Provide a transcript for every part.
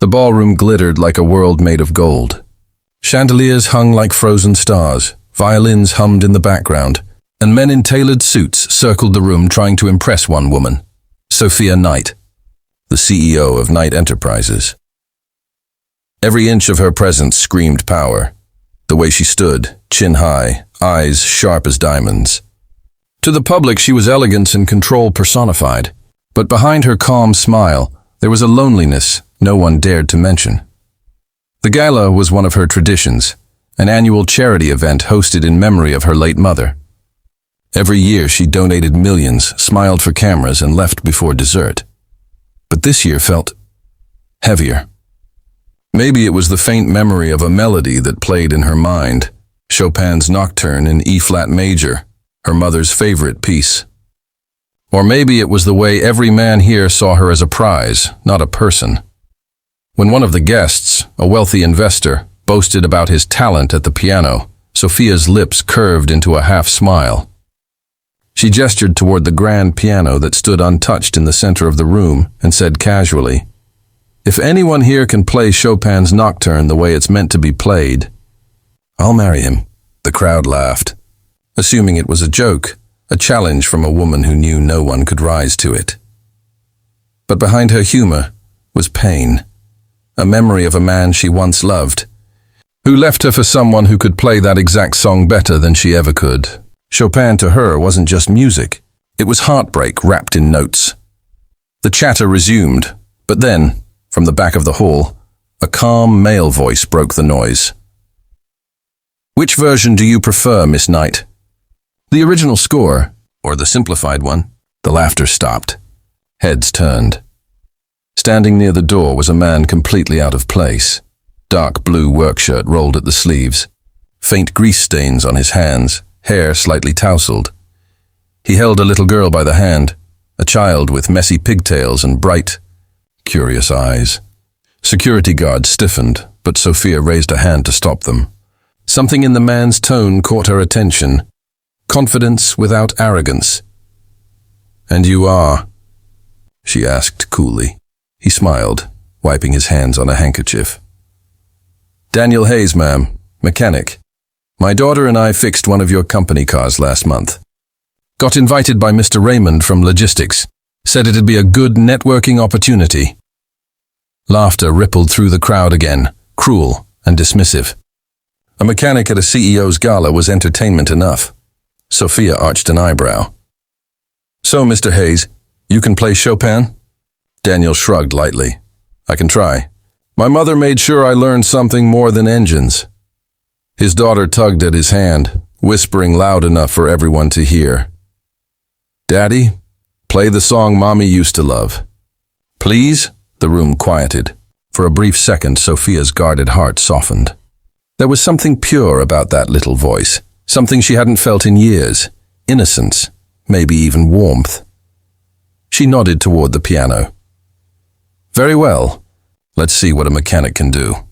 The ballroom glittered like a world made of gold. Chandeliers hung like frozen stars, violins hummed in the background, and men in tailored suits circled the room trying to impress one woman, Sophia Knight, the CEO of Knight Enterprises. Every inch of her presence screamed power. The way she stood, chin high, eyes sharp as diamonds. To the public, she was elegance and control personified, but behind her calm smile, there was a loneliness no one dared to mention. The gala was one of her traditions, an annual charity event hosted in memory of her late mother. Every year she donated millions, smiled for cameras, and left before dessert. But this year felt heavier. Maybe it was the faint memory of a melody that played in her mind, Chopin's Nocturne in E-flat major, her mother's favorite piece. Or maybe it was the way every man here saw her as a prize, not a person. When one of the guests, a wealthy investor, boasted about his talent at the piano, Sophia's lips curved into a half-smile. She gestured toward the grand piano that stood untouched in the center of the room and said casually, "If anyone here can play Chopin's Nocturne the way it's meant to be played, I'll marry him." The crowd laughed, assuming it was a joke, a challenge from a woman who knew no one could rise to it. But behind her humor was pain, a memory of a man she once loved, who left her for someone who could play that exact song better than she ever could. Chopin to her wasn't just music, it was heartbreak wrapped in notes. The chatter resumed, but then, from the back of the hall, a calm male voice broke the noise. "Which version do you prefer, Miss Knight? The original score, or the simplified one?" The laughter stopped. Heads turned. Standing near the door was a man completely out of place. Dark blue work shirt rolled at the sleeves, faint grease stains on his hands, hair slightly tousled. He held a little girl by the hand, a child with messy pigtails and bright, curious eyes. Security guards stiffened, but Sophia raised a hand to stop them. Something in the man's tone caught her attention. Confidence without arrogance. "And you are?" she asked coolly. He smiled, wiping his hands on a handkerchief. "Daniel Hayes, ma'am, mechanic. My daughter and I fixed one of your company cars last month. Got invited by Mr. Raymond from logistics. Said it'd be a good networking opportunity." Laughter rippled through the crowd again, cruel and dismissive. A mechanic at a CEO's gala was entertainment enough. Sophia arched an eyebrow. "So, Mr. Hayes, you can play Chopin?" Daniel shrugged lightly. "I can try. My mother made sure I learned something more than engines." His daughter tugged at his hand, whispering loud enough for everyone to hear. "Daddy, play the song Mommy used to love." "Please?" The room quieted. For a brief second, Sophia's guarded heart softened. There was something pure about that little voice, something she hadn't felt in years. Innocence, maybe even warmth. She nodded toward the piano. "Very well. Let's see what a mechanic can do."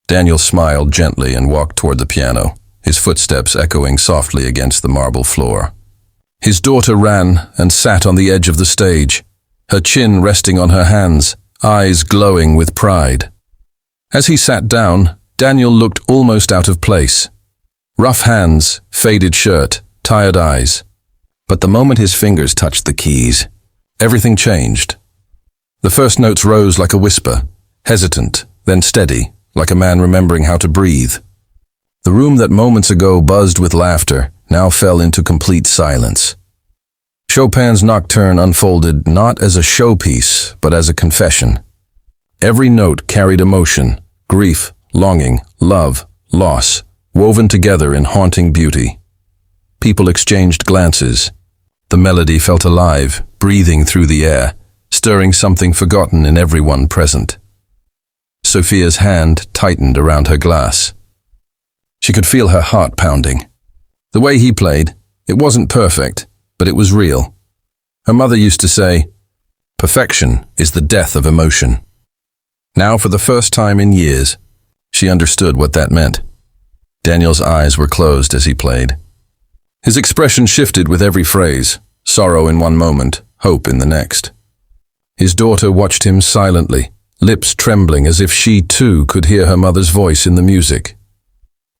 Daniel smiled gently and walked toward the piano, his footsteps echoing softly against the marble floor. His daughter ran and sat on the edge of the stage, her chin resting on her hands, eyes glowing with pride. As he sat down, Daniel looked almost out of place. Rough hands, faded shirt, tired eyes. But the moment his fingers touched the keys, everything changed. The first notes rose like a whisper, hesitant, then steady, like a man remembering how to breathe. The room that moments ago buzzed with laughter now fell into complete silence. Chopin's Nocturne unfolded not as a showpiece, but as a confession. Every note carried emotion, grief, longing, love, loss, woven together in haunting beauty. People exchanged glances. The melody felt alive, breathing through the air, stirring something forgotten in everyone present. Sophia's hand tightened around her glass. She could feel her heart pounding. The way he played, it wasn't perfect, but it was real. Her mother used to say, "Perfection is the death of emotion." Now, for the first time in years, she understood what that meant. Daniel's eyes were closed as he played. His expression shifted with every phrase, sorrow in one moment, hope in the next. His daughter watched him silently, lips trembling as if she too could hear her mother's voice in the music.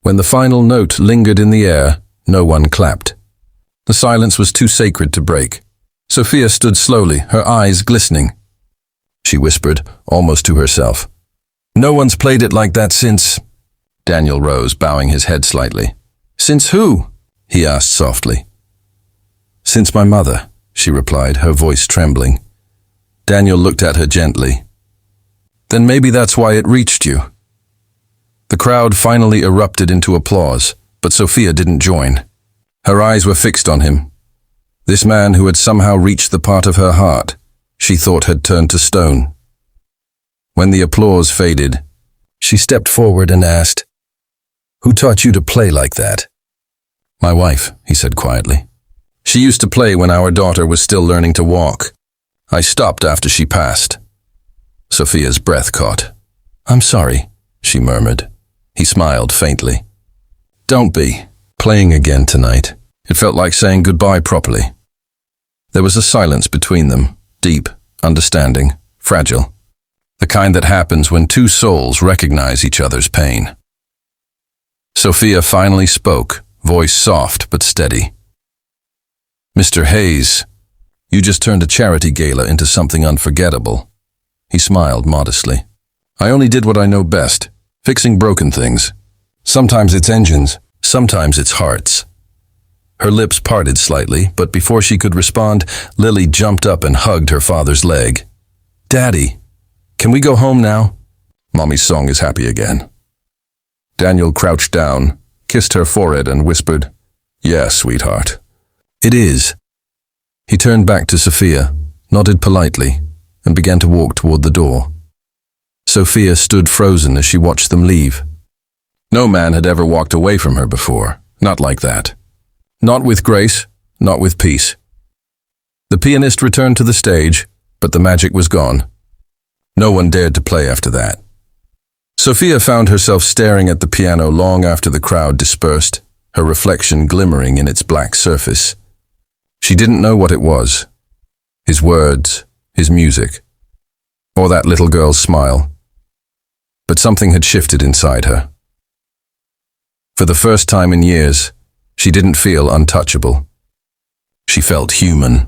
When the final note lingered in the air, no one clapped. The silence was too sacred to break. Sophia stood slowly, her eyes glistening. She whispered, almost to herself. "No one's played it like that since—" Daniel rose, bowing his head slightly. "Since who?" he asked softly. "Since my mother," she replied, her voice trembling. Daniel looked at her gently. "Then maybe that's why it reached you." The crowd finally erupted into applause, but Sophia didn't join. Her eyes were fixed on him. This man who had somehow reached the part of her heart she thought had turned to stone. When the applause faded, she stepped forward and asked, "Who taught you to play like that?" "My wife," he said quietly. "She used to play when our daughter was still learning to walk. I stopped after she passed." Sophia's breath caught. "I'm sorry," she murmured. He smiled faintly. "Don't be. Playing again tonight." It felt like saying goodbye properly. There was a silence between them, deep, understanding, fragile. The kind that happens when two souls recognize each other's pain. Sophia finally spoke, voice soft but steady. "Mr. Hayes, you just turned a charity gala into something unforgettable." He smiled modestly. "I only did what I know best, fixing broken things. Sometimes it's engines, sometimes it's hearts." Her lips parted slightly, but before she could respond, Lily jumped up and hugged her father's leg. "Daddy, can we go home now? Mommy's song is happy again." Daniel crouched down, kissed her forehead and whispered, "Yes, sweetheart." "It is." He turned back to Sophia, nodded politely, and began to walk toward the door. Sophia stood frozen as she watched them leave. No man had ever walked away from her before, not like that. Not with grace, not with peace. The pianist returned to the stage, but the magic was gone. No one dared to play after that. Sophia found herself staring at the piano long after the crowd dispersed, her reflection glimmering in its black surface. She didn't know what it was. His words, his music, or that little girl's smile. But something had shifted inside her. For the first time in years, she didn't feel untouchable. She felt human.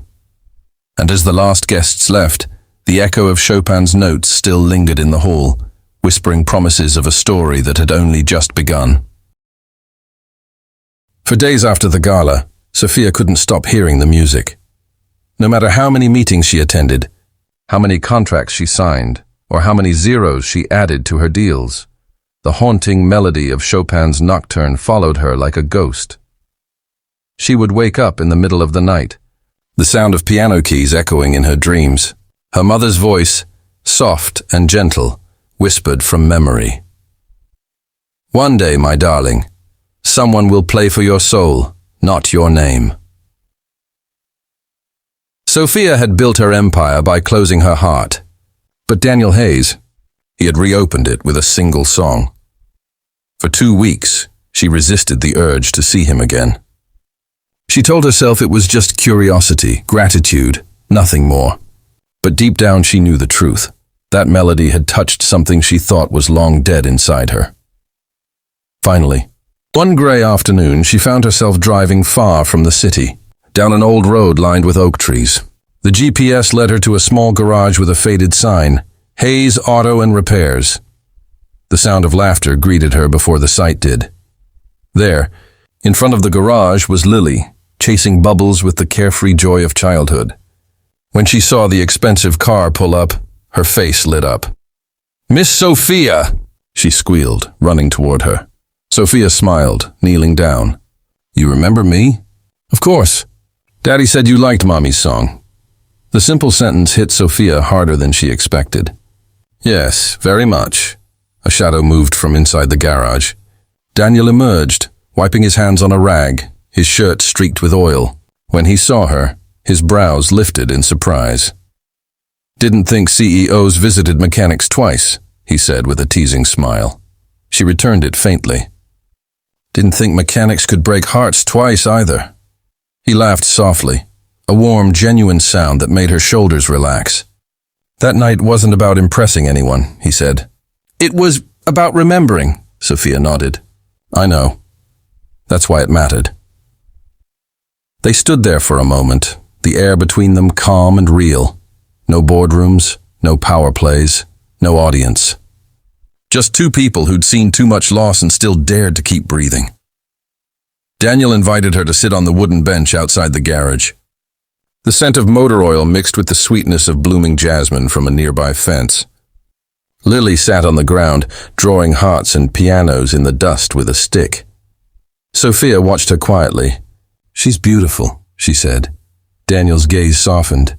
And as the last guests left, the echo of Chopin's notes still lingered in the hall, whispering promises of a story that had only just begun. For days after the gala, Sophia couldn't stop hearing the music. No matter how many meetings she attended, how many contracts she signed, or how many zeros she added to her deals, the haunting melody of Chopin's nocturne followed her like a ghost. She would wake up in the middle of the night, the sound of piano keys echoing in her dreams. Her mother's voice, soft and gentle, whispered from memory. "One day, my darling, someone will play for your soul, not your name." Sophia had built her empire by closing her heart. But Daniel Hayes, he had reopened it with a single song. For 2 weeks, she resisted the urge to see him again. She told herself it was just curiosity, gratitude, nothing more. But deep down she knew the truth. That melody had touched something she thought was long dead inside her. Finally, one gray afternoon, she found herself driving far from the city, down an old road lined with oak trees. The GPS led her to a small garage with a faded sign, Hayes Auto and Repairs. The sound of laughter greeted her before the sight did. There, in front of the garage, was Lily, chasing bubbles with the carefree joy of childhood. When she saw the expensive car pull up, her face lit up. "Miss Sophia!" she squealed, running toward her. Sophia smiled, kneeling down. "You remember me?" "Of course. Daddy said you liked Mommy's song." The simple sentence hit Sophia harder than she expected. "Yes, very much." A shadow moved from inside the garage. Daniel emerged, wiping his hands on a rag, his shirt streaked with oil. When he saw her, his brows lifted in surprise. "Didn't think CEOs visited mechanics twice," he said with a teasing smile. She returned it faintly. "Didn't think mechanics could break hearts twice either." He laughed softly, a warm, genuine sound that made her shoulders relax. That night wasn't about impressing anyone, he said. It was about remembering, Sophia nodded. I know. That's why it mattered. They stood there for a moment, the air between them calm and real. No boardrooms, no power plays, no audience. Just two people who'd seen too much loss and still dared to keep breathing. Daniel invited her to sit on the wooden bench outside the garage. The scent of motor oil mixed with the sweetness of blooming jasmine from a nearby fence. Lily sat on the ground, drawing hearts and pianos in the dust with a stick. Sophia watched her quietly. She's beautiful, she said. Daniel's gaze softened.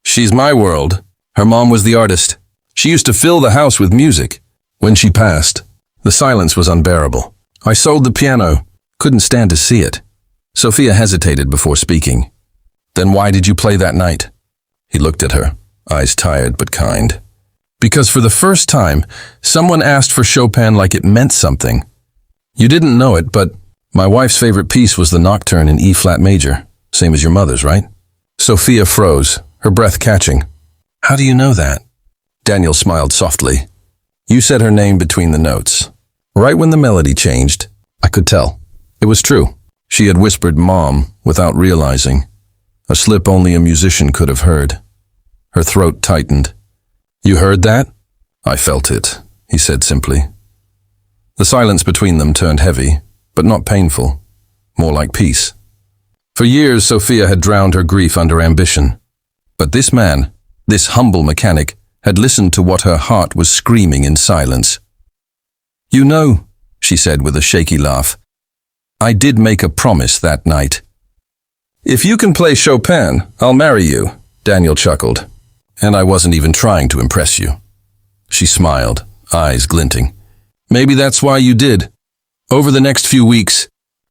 She's my world. Her mom was the artist. She used to fill the house with music. When she passed, the silence was unbearable. I sold the piano. Couldn't stand to see it. Sophia hesitated before speaking. Then why did you play that night? He looked at her, eyes tired but kind. Because for the first time, someone asked for Chopin like it meant something. You didn't know it, but my wife's favorite piece was the Nocturne in E-flat major, same as your mother's, right? Sophia froze, her breath catching. How do you know that? Daniel smiled softly. You said her name between the notes. Right when the melody changed, I could tell. It was true. She had whispered Mom without realizing. A slip only a musician could have heard. Her throat tightened. You heard that? I felt it, he said simply. The silence between them turned heavy, but not painful, more like peace. For years, Sophia had drowned her grief under ambition. But this man, this humble mechanic, had listened to what her heart was screaming in silence. You know, she said with a shaky laugh, I did make a promise that night. If you can play Chopin, I'll marry you, Daniel chuckled. And I wasn't even trying to impress you. She smiled, eyes glinting. Maybe that's why you did. Over the next few weeks,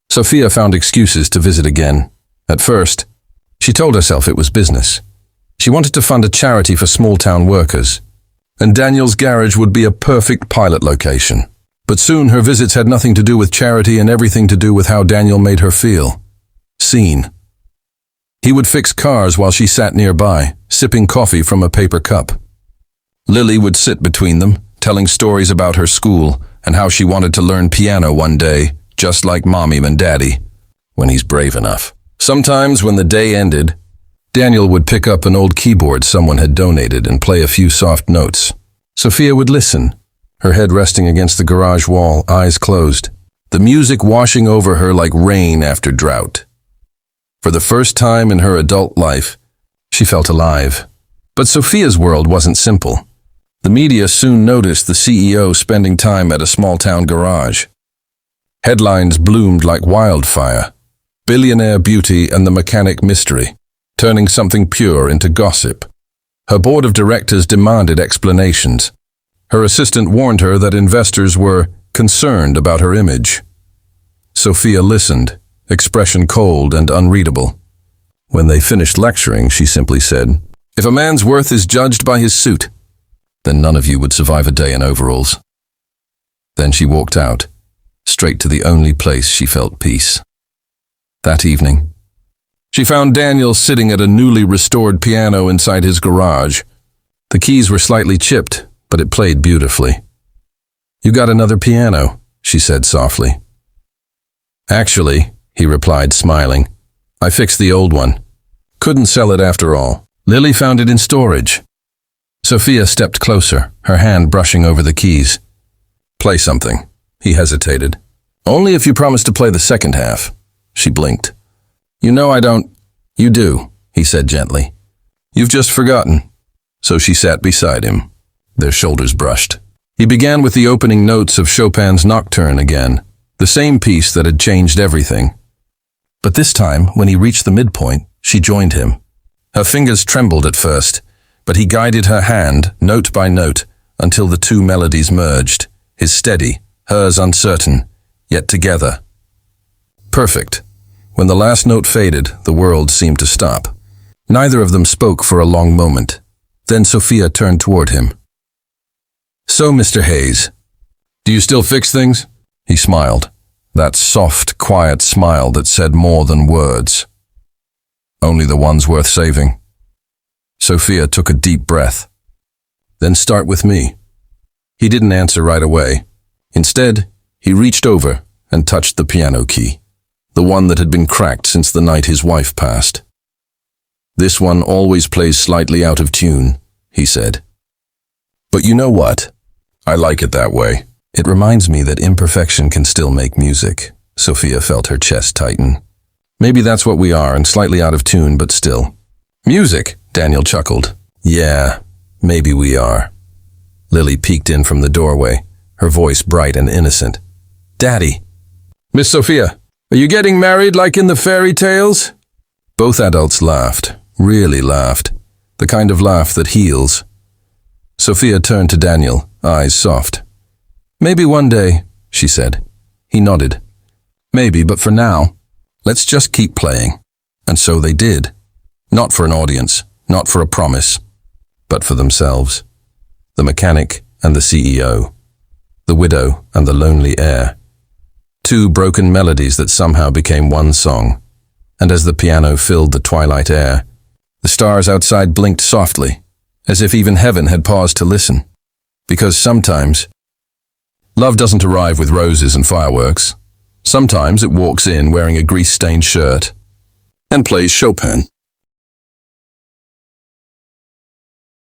Sophia found excuses to visit again. At first, she told herself it was business. She wanted to fund a charity for small-town workers, and Daniel's garage would be a perfect pilot location. But soon her visits had nothing to do with charity and everything to do with how Daniel made her feel. Seen. He would fix cars while she sat nearby, sipping coffee from a paper cup. Lily would sit between them, telling stories about her school and how she wanted to learn piano one day, just like Mommy and Daddy, when he's brave enough. Sometimes when the day ended, Daniel would pick up an old keyboard someone had donated and play a few soft notes. Sophia would listen, her head resting against the garage wall, eyes closed, the music washing over her like rain after drought. For the first time in her adult life, she felt alive. But Sophia's world wasn't simple. The media soon noticed the CEO spending time at a small-town garage. Headlines bloomed like wildfire. Billionaire beauty and the mechanic mystery, turning something pure into gossip. Her board of directors demanded explanations. Her assistant warned her that investors were concerned about her image. Sophia listened, expression cold and unreadable. When they finished lecturing, she simply said, If a man's worth is judged by his suit, then none of you would survive a day in overalls. Then she walked out, straight to the only place she felt peace. That evening, she found Daniel sitting at a newly restored piano inside his garage. The keys were slightly chipped, but it played beautifully. You got another piano, she said softly. Actually, he replied, smiling, I fixed the old one. Couldn't sell it after all. Lily found it in storage. Sophia stepped closer, her hand brushing over the keys. Play something. He hesitated. Only if you promise to play the second half. She blinked. You know I don't. You do, he said gently. You've just forgotten. So she sat beside him. Their shoulders brushed. He began with the opening notes of Chopin's Nocturne again, the same piece that had changed everything. But this time, when he reached the midpoint, she joined him. Her fingers trembled at first, but he guided her hand, note by note, until the two melodies merged, his steady, hers uncertain, yet together. Perfect. When the last note faded, the world seemed to stop. Neither of them spoke for a long moment. Then Sophia turned toward him. So, Mr. Hayes, do you still fix things? He smiled, that soft, quiet smile that said more than words. Only the ones worth saving. Sophia took a deep breath. Then start with me." He didn't answer right away. Instead, he reached over and touched the piano key, the one that had been cracked since the night his wife passed. "This one always plays slightly out of tune," he said. "But you know what? I like it that way. It reminds me that imperfection can still make music." Sophia felt her chest tighten. "Maybe that's what we are, and slightly out of tune, but still." "Music," Daniel chuckled. "Yeah, maybe we are." Lily peeked in from the doorway, her voice bright and innocent. "Daddy." "Miss Sophia, are you getting married like in the fairy tales?" Both adults laughed, really laughed, the kind of laugh that heals. Sophia turned to Daniel, eyes soft. "Maybe one day," she said. He nodded. "Maybe, but for now, let's just keep playing." And so they did. Not for an audience, not for a promise, but for themselves. The mechanic and the CEO. The widow and the lonely heir. Two broken melodies that somehow became one song. And as the piano filled the twilight air, the stars outside blinked softly, as if even heaven had paused to listen. Because sometimes, love doesn't arrive with roses and fireworks. Sometimes it walks in wearing a grease-stained shirt and plays Chopin.